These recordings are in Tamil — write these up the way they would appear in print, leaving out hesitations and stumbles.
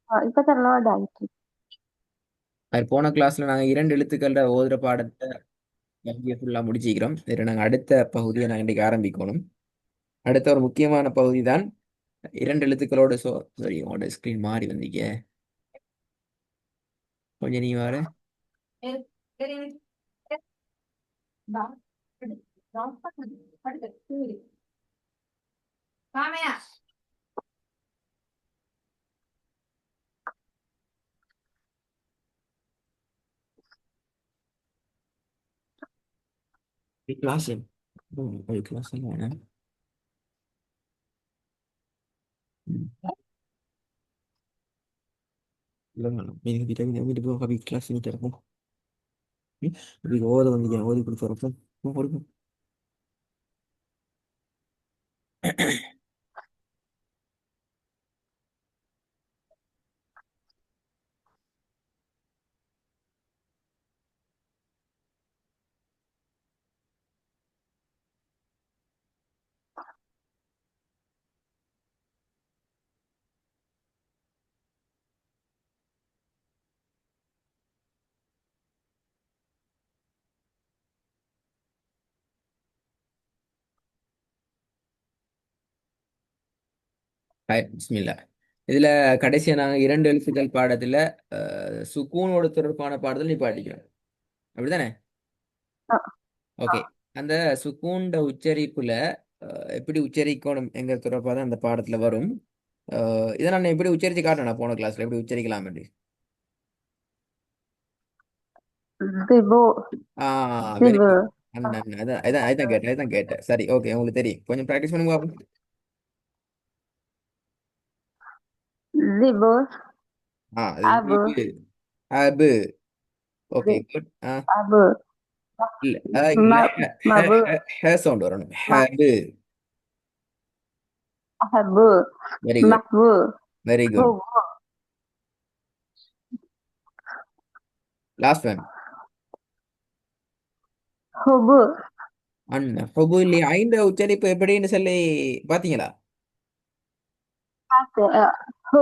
இப்ப தான் லோட் ஆயிட்டு. அது போன கிளாஸ்ல நாங்க இரண்டு எழுத்துக்கள ஓதுற பாடத்தை இங்கே ஃபுல்லா முடிச்சுக்கிறோம். இதில் நாங்கள் அடுத்த பகுதியை நாங்கள் இன்றைக்கு ஆரம்பிக்கணும். அடுத்த ஒரு முக்கியமான பகுதி தான் இரண்டு எழுத்துக்களோட சாரி உங்களோட ஸ்கிரீன் மாறி வந்தீங்க. கொஞ்சம் நீ வாரு. கிளாஸ் கிளாஸ் என்ன? இல்லை மேடம் நீங்கள் வீட்டு போய் கவி கிளாஸ் இருக்கும். இப்படி ஓத வந்தீங்க ஓதி கொடுத்துறப்போ கொடுக்கும். பிஸ்மில்லா. இதுல கடைசியா நாங்க இரண்டு எழுத்துக்கள் பாடத்துல சுக்கூனோட தொடர்பான பாடத்தில் நீ பாடிக்கிறோம். அப்படிதானே? அ, ஓகே. அந்த சுக்கூண்ட உச்சரிப்புல எப்படி உச்சரிக்கணும் எங்க தொடர்பாக தான் அந்த பாடத்துல வரும். இதை நான் எப்படி உச்சரிச்சு காட்டணும் போன கிளாஸ்ல எப்படி உச்சரிக்கலாம் என்று. திபு, வெரி திபு, குட். அண்ணன் அதான் அதான் அதான் கேட்டேன். சரி, ஓகே, உங்களுக்கு தெரியும். கொஞ்சம் ப்ராக்டிஸ் பண்ணுங்க பாப்போம். திபு, அது abu, Abu. Okay, zi- good. abu, இல்ல இல்ல, mabu, சவுண்ட் வரணும். ma- ஹபு. habu, very good, mahbu, very good. hubu, last one. hubu. அண்ணன் ஹபு இல்லையா? ஐந்த உச்சரிப்பு எப்படின்னு சொல்லி பாத்தீங்களா? காத்து, ஹு,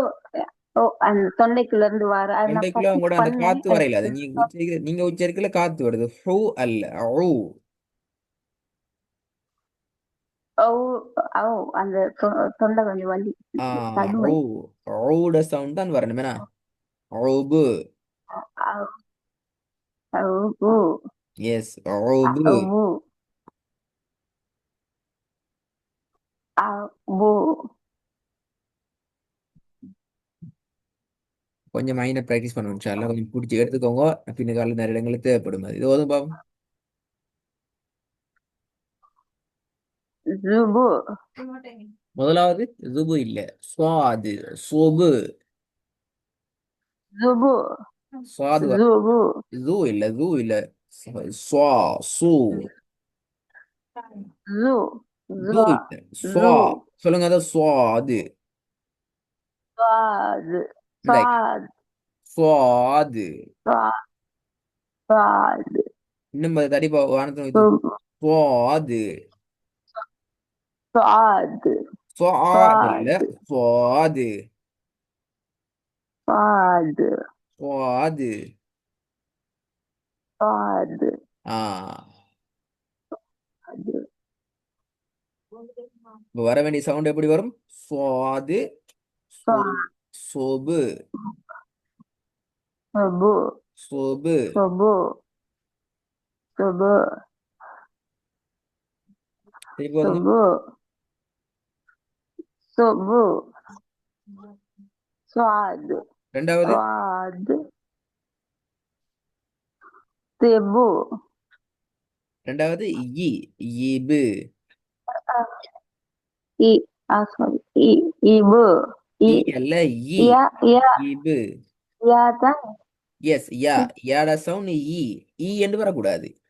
ஓ, அந்த தொண்டைக்குள்ள இருந்து வர அதை நான் ரெண்டுக்குள்ள ப்ராக்டிஸ் கூட அந்த பண்ணேன். காத்து வரையில அது நீங்க உச்சரிக்கல காத்து வருது. ஹூ அல்ல ஊ. ஓ, ஓ, அந்த தொண்டை கொஞ்சம் வலி ஆ ஊ. தடுமை. ஊட சவுண்ட் தான் வரணும் என்ன? ஊபு. அவு, அவு, எஸ், ஊபு. அவு, அவு. கொஞ்சம் மைண்ட ப்ராக்டிஸ் பண்ணணும் இன்ஷா அல்லாஹ். கொஞ்சம் பிடிச்சி எடுத்துக்கோங்க. பின்ன கால நிறைய இடங்களுக்கு தேவைப்படும். அது இது ஓதும் பாவம். ஜுபு, முதலாவது ஜுபு இல்ல, சுவாது. சுபு. ஜுபு, சுவாது ஜுபு, ஜூ இல்ல, ஜூ இல்ல. சுவா. சு. ஜு, ஜூ ஜுவா, இல்ல. சுவா. ஜு, சொல்லுங்க, அதான் சுவாது. சுவாது, இந்த சுவாது, சுவாது. சுவாது, இன்னும் தடி வானத்துல இது. சுபு, சுவாது. சுவாது, சுவாது இல்ல, சுவாது, சுவாது. சுவாது, சுவாது. சுவாது, ஆ அது, இப்ப வர வேண்டிய சவுண்ட் எப்படி வரும்? சுவாது. சு. சுவா- சொபு. சுபு, சொபு. சுபு, சுபு, திருப்பி வருங்க. சுபு, சுபு, சுவாது, ரெண்டாவது. சுவாது, திபு, ரெண்டாவது இ. இபு. இ, sorry, இபு, இ, இ அல்ல, இ. யா, யா, இபு. யா தான். எஸ், யா. யாட சவுண்ட் இ. இ என்று வரக்கூடாது.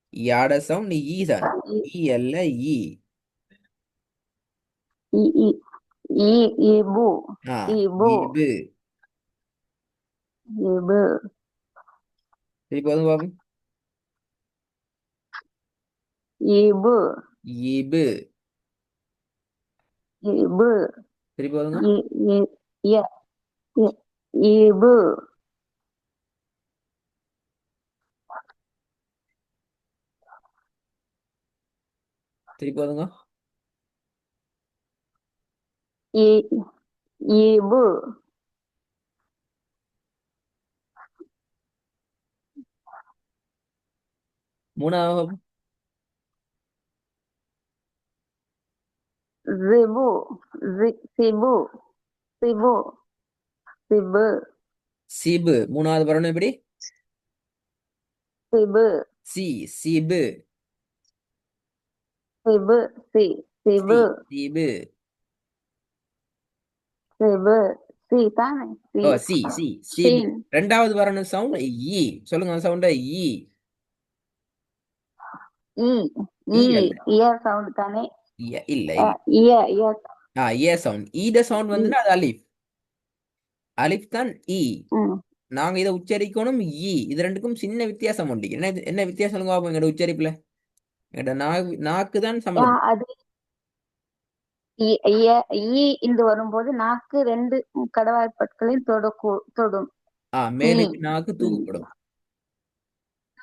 யாட சவுண்ட் இ தான். இ, இ அல்ல, இ. இ, இ, இ, இபு, ஆ இபு, இபு. இபு, திருப்பி வந்து பாப்போம். இபு, இபு. இபு, திருப்பி வருங்க. இ, இ, ய, ய, இபு திருப்பி போதுங்க. இ இபு மூணாவது ஜிபு சிபு சிபு சிபு சிபு. மூணாவது வரணும் எப்படி? சிபு சிபு. சிபு சிபு சிபு. சிபு சி தானே ஓ சிபு. ஷீன் ரெண்டாவது வரணும் சவுண்ட் ஈ. சொல்லுங்க சவுண்ட ஈ. இ ஈ இ அல்ல. இயர் சவுண்ட் தானே. இல்ல இயர் இயர் ஏ சவுண்ட். ஈட சவுண்ட் இ வந்துன்னா அது அலிஃப். அலிஃப் தான் ஈ. ம் நாங்க இதை உச்சரிக்கணும் ஈ. இது ரெண்டுக்கும் சின்ன வித்தியாசம் உண்டு. என்ன வித்தியாசம் சொல்லுங்க பாப்போம். எங்களோட உச்சரிப்புல எங்களோட நாக்கு தான் சம்பளம். அது இந்து வரும்போது நாக்கு ரெண்டு கடவாய்ப்பற்களையும் தொடும். மேலுக்கு நாக்கு தூக்கப்படும்.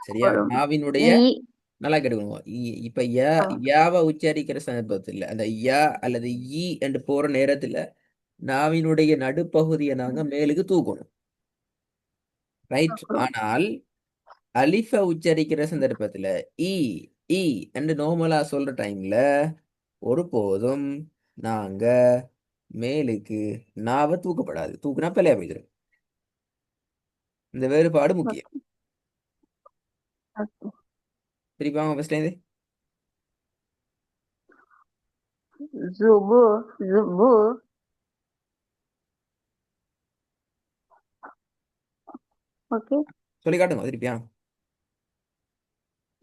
சரியா? நாவினுடைய இ நல்லா கேட்டுக்கோங்க. இப்ப யாவை உச்சரிக்கிற சந்தர்ப்பத்தில் அந்த யா அல்லது ஈ என்று போற நேரத்துல நாவினுடைய நடுப்பகுதியை நாங்க மேலுக்கு தூக்கணும். ரைட். ஆனால் அலிஃப உச்சரிக்கிற சந்தர்ப்பத்துல ஈ ஈ என்று நார்மலா சொல்ற டைம்ல ஒருபோதும் நாங்க மேலுக்கு நாவை தூக்கப்படாது. தூக்குனா பிழையா போயிடும். இந்த வேறுபாடு முக்கியம். திருப்பி வாங்க ஃபர்ஸ்ட்ல இருந்து. ஜுபு ஜுபு ஓகே சொல்லி காட்டுங்க திருப்பியா.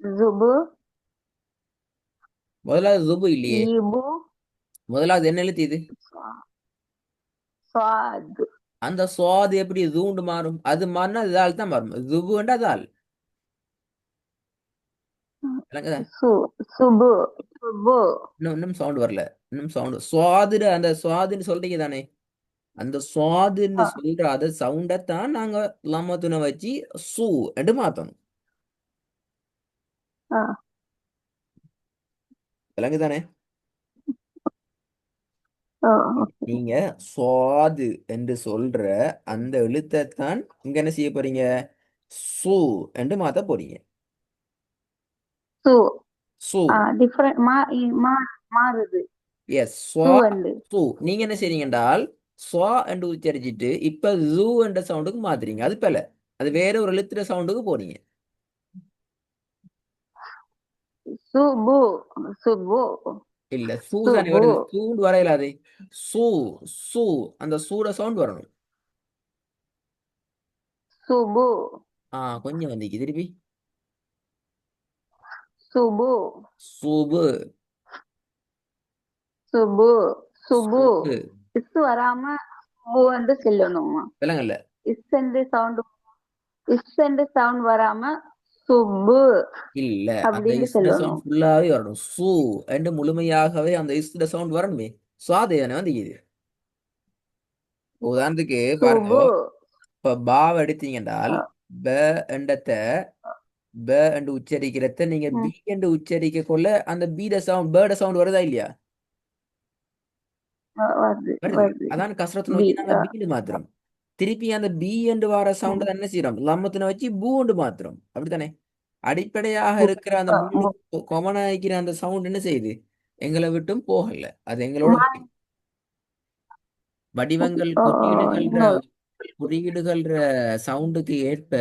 ஜுபு முதலாவது ஜுபு இல்லையே. இபு முதலாவது என்ன எழுத்து இது? சாத் அந்த சுவாது எப்படி ஜூண்டு மாறும்? அது மாறினா இதால் தான் மாறும். ஜுபுண்டா அதால். விளங்குதா? சுபு சுபு இன்னும் சவுண்ட் வரல. இன்னும் சவுண்ட் சுவாதுல அந்த சுவாதுன்னு சொல்றீங்க தானே. அந்த சுவாதுன்னு சொல்ற அத சவுண்டத்தான் நாங்க லம்மத்துனை வச்சு சூ என்று மாத்தணும். விளங்குதானே? நீங்க சுவாது என்று சொல்ற அந்த எழுத்தைத்தான் இங்க என்ன செய்ய போறீங்க? சூ என்று மாத்த போறீங்க. சு சூ. டிஃபரண்ட் மாறுது. எஸ் சூ. நீங்க என்ன செய்றீங்க என்றால் ஸ்வா என்று உச்சரிச்சுட்டு இப்ப ஜூ என்ற சவுண்டுக்கு மாத்துறீங்க. அது பல. அது வேற ஒரு எழுத்துற சவுண்டுக்கு போறீங்க. சுபு சுபு இல்ல சூ தானே வருது. சூண்டு வரையில அது சூ சூ அந்த சூட சவுண்ட் வரணும். சுபு கொஞ்சம் வந்துக்கு திருப்பி. சுபு சுபு சுபு சுபு சுபு. இஸ் வராம சுபு வந்து சொல்லணுமா? விலங்கல்ல. இஸ் என்று சவுண்ட் வராம சுபு இல்ல அந்த அப்படின்னு இஸ்ட சொல்லணும். சவுண்ட் ஃபுல்லாவே வரணும். சூ என்று முழுமையாகவே அந்த இஸ்ட சவுண்ட் வரணுமே. சுவாதேவனை வந்து இது உதாரணத்துக்கு பாருங்க. சுபு இப்ப பாவ எடுத்தீங்கன்றால் ப என்றத்தை ப என்று உச்சரிக்கிறத நீங்க பி என்று உச்சரிக்க கொள்ள அந்த பீட சவுண்ட் பேர்ட சவுண்ட் வருதா இல்லையா? வருது. அதான் கசரத்து நோக்கி நாங்க பீடு மாத்திரம். திருப்பி அந்த பி என்று வர சவுண்ட் என்ன செய்யறோம்? லம்மத்தின வச்சு பூ என்று மாத்திரம். அப்படித்தானே? அடிப்படையாக இருக்கிற அந்த முழு கொமனாய்க்கிற அந்த சவுண்ட் என்ன செய்யுது? எங்களை விட்டும் போகல. அது எங்களோட வடிவங்கள் குறியீடுகள்ற சவுண்டுக்கு ஏற்ப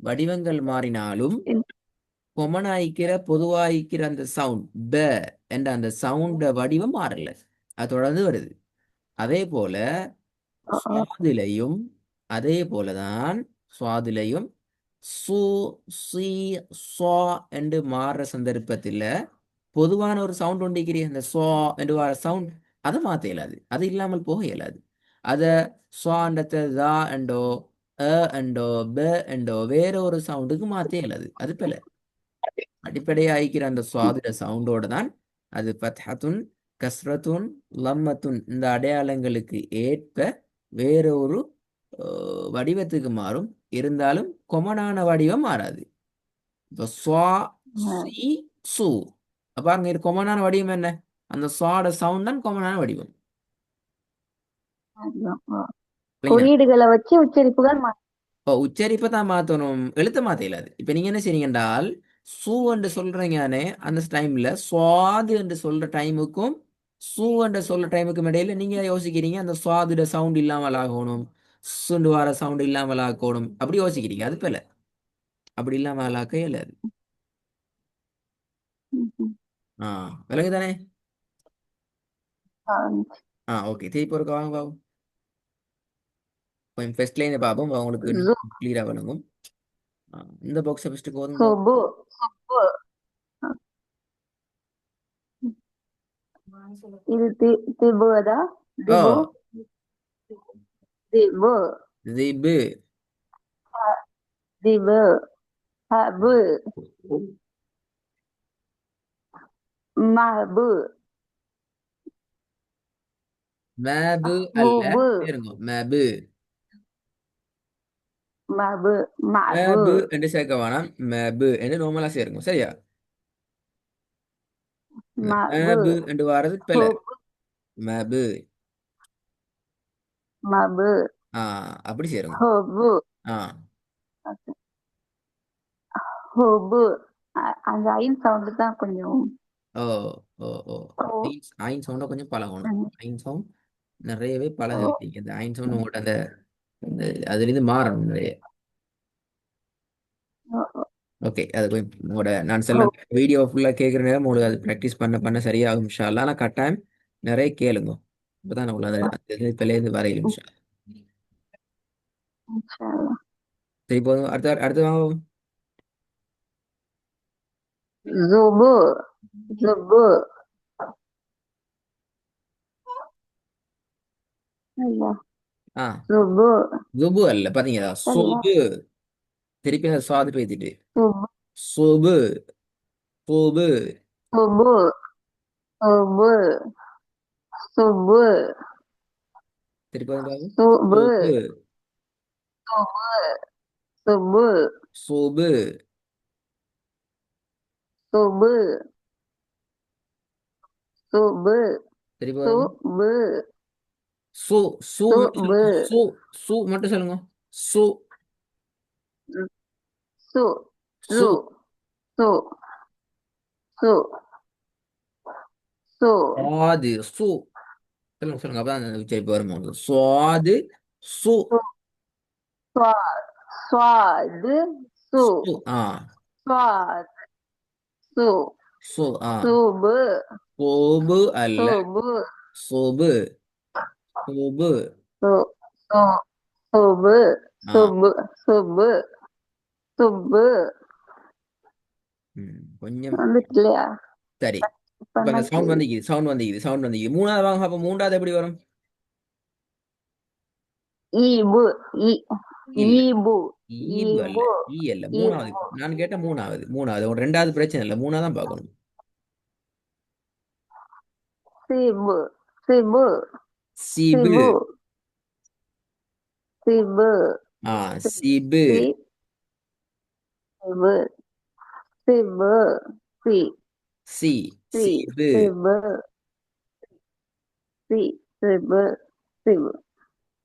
வடிவங்கள் மாறினாலும் கொமனாய்க்கிற பொதுவாய்க்கிற அந்த சவுண்ட் ப என்ற அந்த சவுண்ட் வடிவம் மாறல. அது தொடர்ந்து வருது. அதே போல சுவாதிலையும் அதே போலதான் சுவாதிலையும் சு சி சா என்று மாறுற சந்தர்ப்பத்தில் பொதுவான ஒரு சவுண்ட் ஒன்றிக்கிறீ அந்த சா என்று வர சவுண்ட் அதை மாற்ற இயலாது. அது இல்லாமல் போக இயலாது. அத சுவாண்டத்தை தா என்றோ என்றோ ப என்றோ வேற ஒரு சவுண்டுக்கு மாற்ற இயலாது. அது போல அடிப்படையாகிக்கிற அந்த சுவாதிர சவுண்டோட தான் அது பத்ஹத்துன் கஸ்ரத்துன் லம்மத்துன் இந்த அடையாளங்களுக்கு ஏற்ப வேற ஒரு வடிவத்துக்கு மாறும். இருந்தாலும் கொமனான வடிவம் மாறாது. இப்போ ஸ்வா சி சு. அப்ப அங்க இது கொமனான வடிவம் என்ன? அந்த ஸ்வாட சவுண்ட் தான் கொமனான வடிவம். இல்லைங்களா? குறியீடுகளை வச்சு உச்சரிப்புகள் இப்போ உச்சரிப்பை தான் மாற்றணும், எழுத்த மாற்ற இயலாது. இப்போ நீங்க என்ன செய்றீங்க என்றால், சூ என்று சொல்றீங்கன்னே அந்த டைம்ல சுவாது என்று சொல்ற டைமுக்கும் சூ என்று சொல்ற டைமுக்கும் இடையில நீங்க யோசிக்கிறீங்க அந்த சுவாதுட சவுண்ட் இல்லாமல் ஆகணும், சுண்டு வர சவுண்ட் இல்லாமல் ஆக்கணும், அப்படி யோசிக்கிறீங்க. அது போல அப்படி இல்லாமல் ஆக்க இயலாது. ஆ, விலங்கு தானே? ஆ, ஓகே. திருப்பி ஒரு வாங்க பாபு. கொஞ்சம் ஃபர்ஸ்ட்லேருந்து பார்ப்போம், உங்களுக்கு கிளியராக விளங்கும். இந்த பாக்ஸை ஃபஸ்ட்டு போதும் பாபு. சுபு சுபு இது திபுதா ஓ, திபு திபு திபு. திபு ஹபு மஹபு மேபு அல்ல, ஹுபு இருங்க. மேபு. மஹபு மஹபு மேபு என்று சேர்க்க வேணாம், மேபு என்று நார்மலா சேருங்க, சரியா? மஹபு மேபு என்று வாரது பிழை. ஹுபு மேபு. மஹபு ஆ, அப்படி சேருங்க. ஹுபு ஆ, ஹுபு அந்த ஐன் சவுண்டு தான் கொஞ்சம் ஓ ஓ ஓ. ஐன் ஐன் சவுண்டை கொஞ்சம் பழகணும். ஐன் சவுண்ட் நிறையவே பழக வேண்டியது. அந்த ஐன் சவுண்ட் உங்கள்கிட்ட அந்த அந்த அதுலேருந்து மாறணும் நிறைய. ஓகே, அது கொஞ்சம் உங்களோட நான் சொல்ல வீடியோ ஃபுல்லாக கேட்குற நேரம் உங்களுக்கு அது ப்ராக்டிஸ் பண்ண பண்ண சரியாகும் இன்ஷா அல்லாஹ். ஆனால் கட்டாயம் நிறைய கேளுங்க. இப்போதான் நான் உங்களை அந்த பிள்ளைந்து வரையிலும் இன்ஷா அல்லாஹ். சரி, போதும். அடுத்த அடுத்து வாங்க. ஜுபு ஜுபு ஆ, ஜுபு ஜுபு அல்ல, பாத்தீங்களா? சரியா சொபு. திருப்பி அந்த சுவாது பேத்திட்டு சுபு சொபு. சொபு. சுபு சுபு சுபு திருப்பி வந்து பாருங்க. சுபு சொபு. சுபு சொபு. சுபு சுபு திருப்பி பாருங்க. சுபு சு. சு மட்டும் சுபு சொல்லுங்க. சு. சு மட்டும் சொல்லுங்க. சு. சு சு. சு சு சு சு சுவாது. சு. சொல்லுங்க சொல்லுங்க, அப்பதான் அந்த உச்சரிப்பு வரும் உங்களுக்கு. சுவாது. சு. ஸ்வா ஸ்வாது சு சு. ஆ, ஸ்வாது சு சு. ஆ, சுபு சோபு அல்ல, சுபு சோபு. சோபு. சு சு சுபு ஆ, சுபு சுபு சுபு கொஞ்சம் வந்துட்டு இல்லையா சரி. இப்ப அந்த பண்ணாச்சு சவுண்ட் வந்திக்குது. மூணாவது வாங்க அப்ப மூன்றாவது எப்படி வரும்? ஈபு ஈ இல்ல, ஈபு ஈபு அல்ல. ஈபு ஈ அல்ல, மூணாவது. ஈபு நான் கேட்ட மூணாவது. மூணாவது ஒரு ரெண்டாவது பிரச்சனை இல்லை, மூணாவது தான் பார்க்கணும். சிபு சிபு சிபு. சிபு சிபு ஆ, சிபு. சி சிபு சிபு சி சி. சி சிபு. சிபு சி சிபு சிபு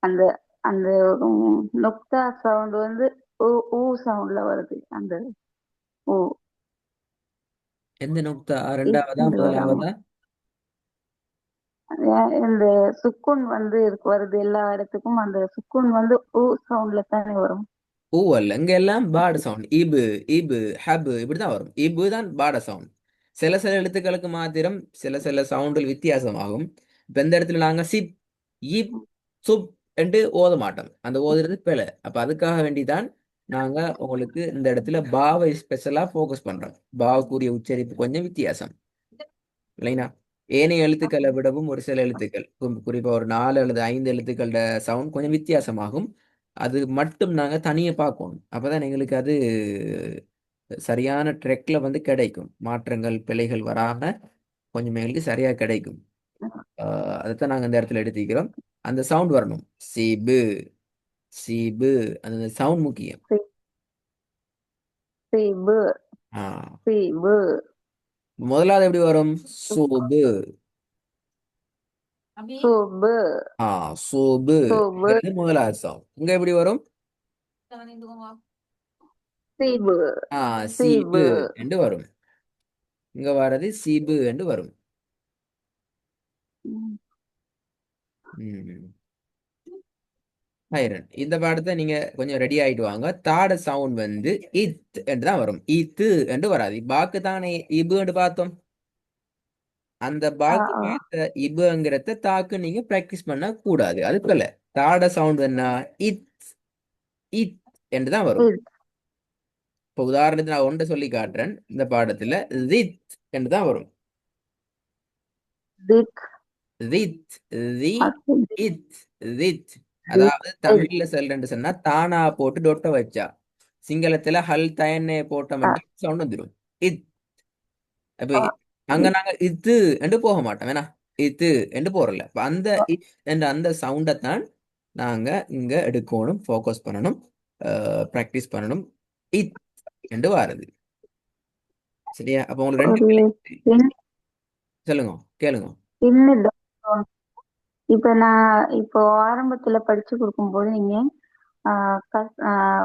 அந்த அந்த நொக்டா சவுண்ட் வந்து ஊ ஊ சவுண்ட்ல வருது அந்த ஊ எந்த நுக்தா? ரெண்டாவதா இது வராம முதலாவதா? இந்த சுக்குன் வந்து வருது எல்லா இடத்துக்கும் அந்த சுக்குன் வந்து ஊ சவுண்ட்ல தானே வரும் ஊ அல்ல, இங்க எல்லாம் பாட சவுண்ட். இபு, இபு, ஹபு இப்படிதான் வரும். இபு தான் பாட சவுண்ட். சில சில எழுத்துக்களுக்கு மாத்திரம் சில சில சவுண்டில் வித்தியாசமாகும். இப்ப இந்த இடத்துல நாங்க சிப், இப், சுப் என்று ஓத மாட்டோம். அந்த ஓதுறது பிழை. அப்ப அதுக்காக வேண்டிதான் நாங்க உங்களுக்கு இந்த இடத்துல பாவை ஸ்பெஷலா ஃபோக்கஸ் பண்றோம். பாவுக்குரிய உச்சரிப்பு கொஞ்சம் வித்தியாசம், இல்லைனா ஏனைய எழுத்துக்களை விடவும் ஒரு சில எழுத்துக்கள் குறிப்பா ஒரு 4 அல்லது 5 எழுத்துக்களோட சவுண்ட் கொஞ்சம் வித்தியாசமாகும். அது மட்டும் நாங்க தனியா பார்க்கணும். அப்பதான் எங்களுக்கு அது சரியான ட்ரெக்ல வந்து கிடைக்கும். மாற்றங்கள் பிழைகள் வராம கொஞ்சம் எங்களுக்கு சரியா கிடைக்கும். அதைத்தான் நாங்க இந்த இடத்துல எடுத்துக்கிறோம். அந்த சவுண்ட் வரணும். சிபு, சீபு. அந்த சவுண்ட் முக்கியம். சி சீபு ஆ, சீபு முதலாவது எப்படி வரும்? சோபு. சூபு ஆ, சோபு சூபு ங்கிறது முதலாவது சவுண்ட். இங்க எப்படி வரும்? சீபு ஆ, சீபு சீபு என்று வரும். இங்க வர்றது சீபு என்று வரும். ம். ம். ஐரன். இந்த பாடத்தை நீங்க கொஞ்சம் ரெடி ஆயிட்டு வாங்க. தாட சவுண்ட் வந்து இத் என்று தான் வரும். இத்து என்று வராது. பாக்கு தானே இபு என்று பார்த்தோம். அந்த ஆ பாக்கு ஆ பார்த்த இபுங்கிறத தாக்கு நீங்க பிராக்டிஸ் பண்ண கூடாது. அதுக்குள்ள தாட சவுண்ட் என்ன? இத் இத் என்று தான் வரும். இத் இப்போ உதாரணத்துக்கு நான் ஒன்றை சொல்லி காட்டுறேன். இந்த பாடத்துல ரித் என்று தான் வரும். திக் ரித், ரி, ஓகே இத், ரித். திக் அதாவது தமிழ்ல சொல்றேன்னு சொன்னா தானா போட்டு டொட்ட வச்சா, சிங்களத்துல ஹல் தயன்னே போட்ட ஆ மட்டும் சவுண்ட் வந்துடும். இத். அப்ப ஆ அங்க இத் நாங்க இது என்று போக மாட்டோம். வேணா இது என்று போறல. அப்ப அந்த இத் என்ற அந்த சவுண்டை தான் நாங்க இங்க எடுக்கணும், ஃபோக்கஸ் பண்ணணும், ப்ராக்டிஸ் பண்ணணும். இத் என்று வாருது. சரியா? அப்ப உங்களுக்கு ரெண்டு ஒரு வேலை. சின்ன சொல்லுங்க, கேளுங்க. சின்ன doubt. இப்ப நான் இப்போ ஆரம்பத்துல படிச்சு கொடுக்கும்போது நீங்க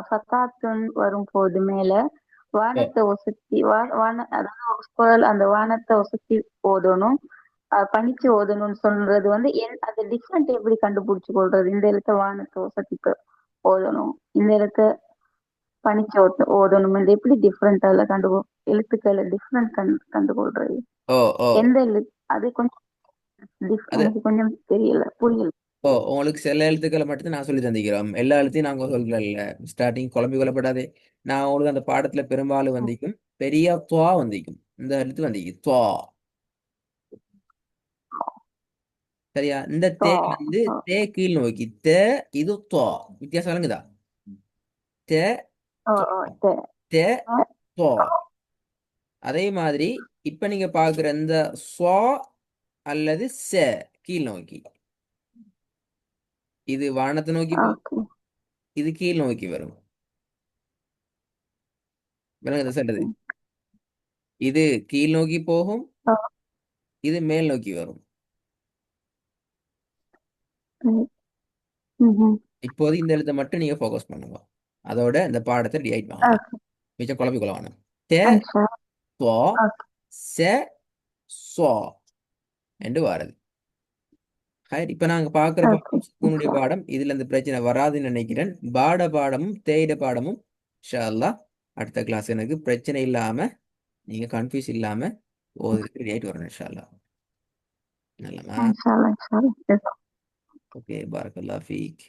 ஃபத்தாத்துன்னு வரும்போது மேல ஓ வானத்தை ஒசத்தி அதாவது ஒரு குரல் அந்த வானத்தை ஒசத்தி ஓதணும், பணிச்சு ஓதணும்னு சொல்றது வந்து அது டிஃப்ரெண்ட் எப்படி கண்டுபிடிச்சு கொள்றது? இந்த எழுத்த வானத்தை ஒசத்தி ஓதணும், இந்த எழுத்த பணிச்சு ஓதணும், இந்த எப்படி டிஃப்ரெண்ட் அதில் எழுத்துக்களை டிஃப்ரெண்ட் கண்டுகொள்றது? ஓ ஓ எந்த எழுத்து அது கொஞ்சம் அது எனக்கு கொஞ்சம் தெரியல, புரியல. ஓ உங்களுக்கு சில எழுத்துக்களை மட்டும் நான் சொல்லி தந்திக்கிறோம். எல்லா எழுத்தையும் நாங்க சொல்லல. ஸ்டார்டிங் குழம்பி கொள்ளப்படாதே. நான் உங்களுக்கு அந்த பாடத்துல பெரும்பாலும் வந்திக்கும் பெரிய துவா வந்திக்கும். இந்த எழுத்து வந்திக்கும் துவா. சரியா? இந்த தோ தே வந்து தோ தே கீழ் நோக்கி தே, இது துவா. வித்தியாசம் விளங்குதா? தே ஓ ஓ துவா. தே தே தோ துவா. அதே மாதிரி இப்ப நீங்க பாக்குற இந்த ஸ்வா அல்லது செ கீழ் நோக்கி, இது வானத்தை நோக்கி போகும், ஓகே இது கீழ் நோக்கி வரும். விளங்குதா சொல்றது? இது கீழ் நோக்கி போகும், ஓ இது மேல் நோக்கி வரும். ம் ம் இப்போது இந்த எழுத்தை மட்டும் நீங்க ஃபோக்கஸ் பண்ணுங்க. அதோட இந்த பாடத்தை ரியாக்ட் வாங்க. ஓகே மிச்சம் குழப்பிக்கொள்ள வேணாம். தே அன்ஷா துவா ஓகே செ ஸ்வா என்று வாரது. இப்ப நாங்க பாக்குற ஓகே பாடம் சுக்குனுடைய அன்ஷா பாடம். இதுல இந்த பிரச்சனை வராதுன்னு நினைக்கிறேன். பாடமும் தேயிட பாடமும் இன்ஷா அல்லாஹ் அடுத்த கிளாஸ் எனக்கு பிரச்சனை இல்லாம, நீங்க கன்ஃபியூஸ் இல்லாம ஓதுறதுக்கு ரெடி ஆயிட்டு வரணும் இன்ஷா அல்லாஹ். நல்லமா? அன்ஷா அன்ஷா ஓகே, பாரக்கல்லாஹ் ஃபீக்.